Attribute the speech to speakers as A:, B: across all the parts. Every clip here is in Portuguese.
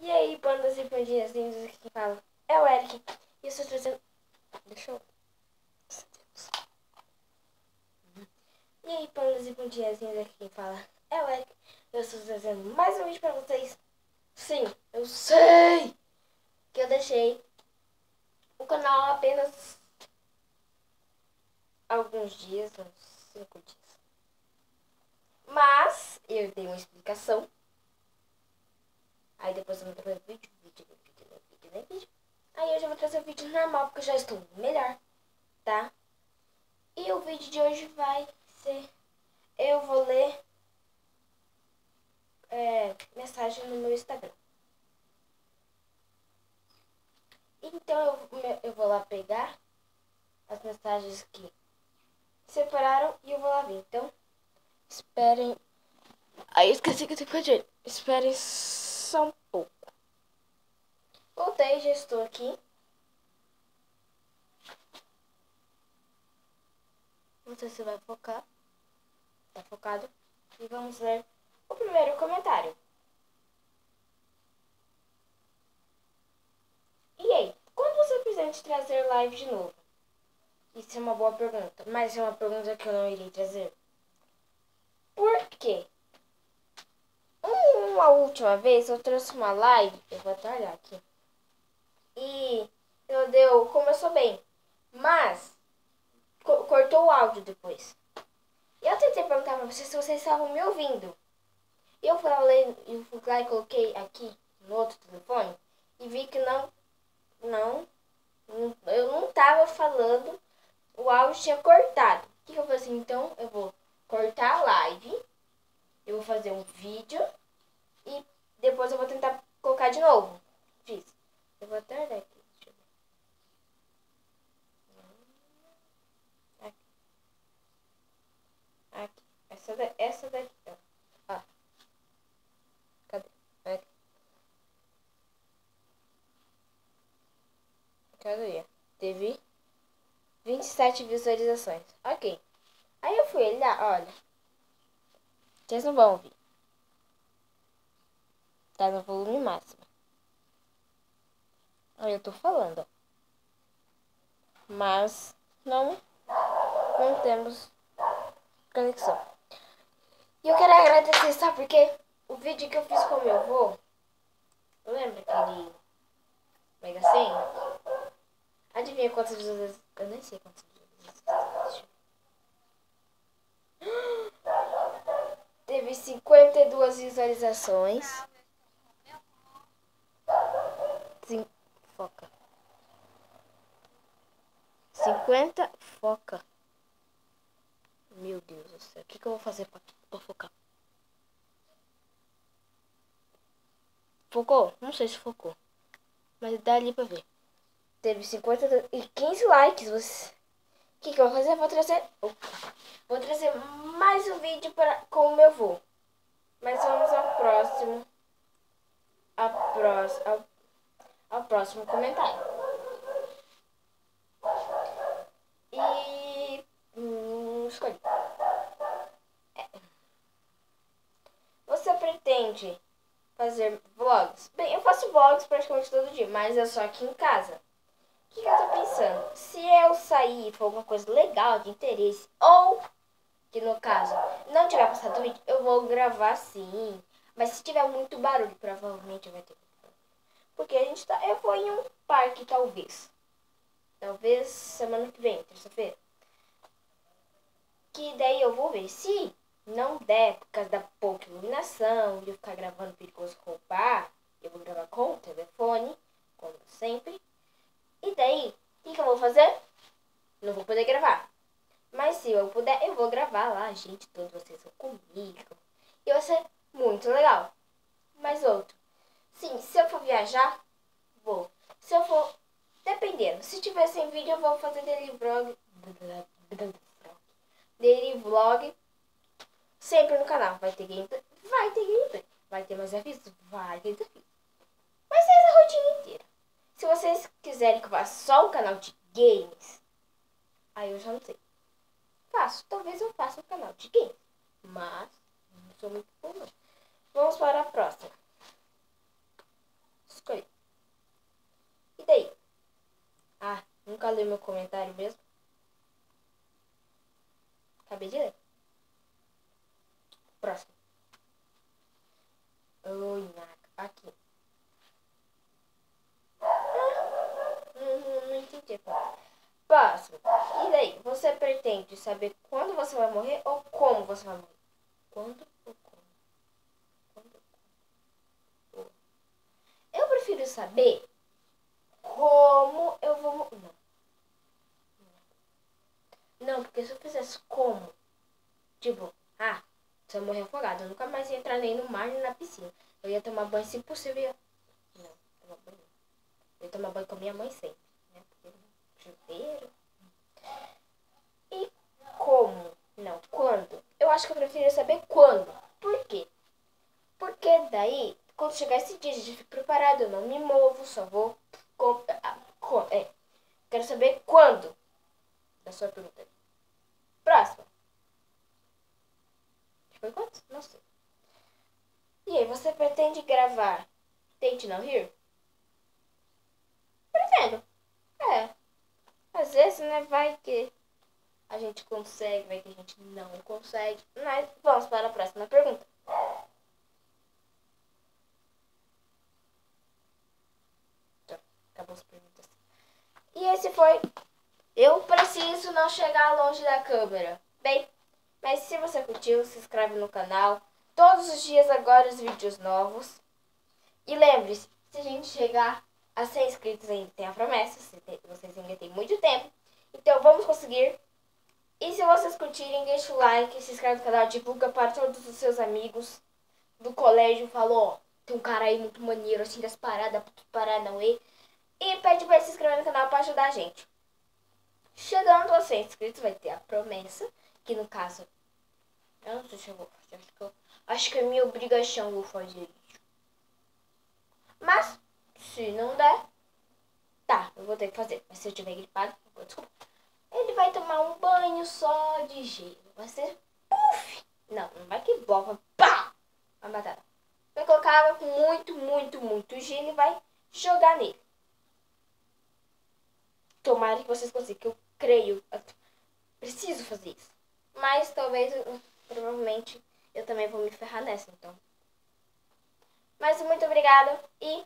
A: E aí, bandas e pandinhas lindas, aqui quem fala é o Eric. E eu estou trazendo... Deixa eu... E aí, bandas e pandinhas lindas, aqui quem fala é o Eric. Eu estou trazendo mais um vídeo pra vocês. Sim, eu sei que eu deixei o canal apenas alguns dias, uns 5 dias. Mas eu dei uma explicação. Aí depois eu vou trazer vídeo. Aí hoje eu vou trazer o vídeo normal, porque eu já estou melhor, tá? E o vídeo de hoje vai ser... Eu vou ler mensagem no meu Instagram. Então eu vou lá pegar as mensagens que separaram e eu vou lá ver. Então, esperem... Aí esqueci que eu tenho que fazer. Esperem só um pouco. Voltei, já estou aqui. Não sei se vai focar. Tá focado. E vamos ler o primeiro comentário. E aí, quando você pretende trazer live de novo? Isso é uma boa pergunta, mas é uma pergunta que eu não irei trazer. Por quê? Uma última vez eu trouxe uma live, eu vou até olhar aqui, e começou bem, mas cortou o áudio depois. E eu tentei perguntar pra vocês se vocês estavam me ouvindo. E eu fui lá e coloquei aqui no outro telefone e vi que eu não tava falando, o áudio tinha cortado. O que eu falei assim? Então eu vou cortar a live, eu vou fazer um vídeo e depois eu vou tentar colocar de novo. Fiz. Eu vou até olhar aqui. Deixa eu ver. Aqui. Aqui. Essa daqui. Ó. Cadê? Aqui. Cadê? Teve 27 visualizações. Ok. Aí eu fui olhar, olha. Vocês não vão ouvir. Tá no volume máximo. Aí eu tô falando, ó. Mas não temos conexão. E eu quero agradecer, sabe por quê? O vídeo que eu fiz com meu avô, lembra aquele Mega Sena? Adivinha quantas visualizações? Eu nem sei quantas visualizações. Teve 52 visualizações. Foca. 50. Foca. Meu Deus do céu. O que eu vou fazer pra focar? Focou? Não sei se focou. Mas dá ali pra ver. Teve 15 likes. O que eu vou fazer? Vou trazer mais um vídeo com o meu avô. Mas vamos ao próximo. Ao próximo comentário. E... escolhi. Você pretende fazer vlogs? Bem, eu faço vlogs praticamente todo dia, mas é só aqui em casa. O que eu tô pensando? Se eu sair e for alguma coisa legal, de interesse, ou que no caso não tiver passado vídeo, eu vou gravar sim. Mas se tiver muito barulho, provavelmente vai ter. Porque eu vou em um parque talvez. Talvez semana que vem, terça-feira. Que daí eu vou ver. Se não der por causa da pouca iluminação, de eu ficar gravando perigoso roubar, eu vou gravar com o telefone, como sempre. E daí, o que eu vou fazer? Não vou poder gravar. Mas se eu puder, eu vou gravar lá, gente, todos vocês vão comigo. E vai ser muito legal. Mais outro. Sim, se eu for viajar, vou. Se eu for, dependendo. Se tiver sem vídeo, eu vou fazer daily vlog. Daily vlog. Sempre no canal. Vai ter gameplay. Vai ter gameplay. Vai ter mais avisos. Vai ter desafio. Vai ser essa rotina inteira. Se vocês quiserem que eu faça só um canal de games, aí eu já não sei. Faço. Talvez eu faça um canal de games. Mas não sou muito bom, não. Vamos para a próxima. nunca leu meu comentário mesmo? Acabei de ler. Próximo. Oi, Naka. Aqui. Não entendi. Próximo. E daí? Você pretende saber quando você vai morrer ou como você vai morrer? Quando ou como? Eu prefiro saber como eu vou morrer. Não, porque se eu fizesse como, tipo, se eu morrer afogado, eu nunca mais ia entrar nem no mar nem na piscina. Eu ia tomar banho se possível. Não, tomar banho não. Eu ia tomar banho com a minha mãe sempre, né? Porque chuveiro. E como? Não, quando? Eu acho que eu preferia saber quando. Por quê? Porque daí, quando chegar esse dia, a gente fica preparado, eu não me movo, só vou... Quero saber quando. Da sua pergunta. Próxima. Foi quanto? Não sei. E aí, você pretende gravar Tente Não Rir? Pretendo. É. Às vezes, né, vai que a gente consegue, vai que a gente não consegue. Mas vamos para a próxima pergunta. Acabou as perguntas. E esse foi... Eu preciso não chegar longe da câmera. Bem, mas se você curtiu, se inscreve no canal. Todos os dias agora os vídeos novos. E lembre-se, se a gente chegar a 100 inscritos ainda tem a promessa. Vocês ainda têm muito tempo. Então vamos conseguir. E se vocês curtirem, deixa o like, se inscreve no canal, divulga para todos os seus amigos do colégio. Falou, ó, tem um cara aí muito maneiro, assim, das paradas, Paranauê. E pede para se inscrever no canal para ajudar a gente. Chegando a 100 inscritos, vai ter a promessa, que no caso, eu não sei se eu vou fazer, acho que é minha obrigação vou fazer isso. Mas, se não der, tá, eu vou ter que fazer. Mas se eu tiver gripado, desculpa. Ele vai tomar um banho só de gelo. Vai ser puff. Não vai que bola, pá! Vai matar. Vai colocar água com muito gelo e vai jogar nele. Tomara que vocês consigam, que eu creio. Preciso fazer isso. Mas talvez, provavelmente, eu também vou me ferrar nessa, então. Mas muito obrigada e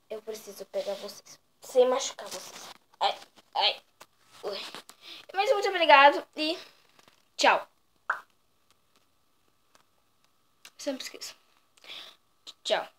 A: eu preciso pegar vocês. Sem machucar vocês. Ai. Ui. Mas muito obrigado e tchau. Sempre esqueço. Tchau.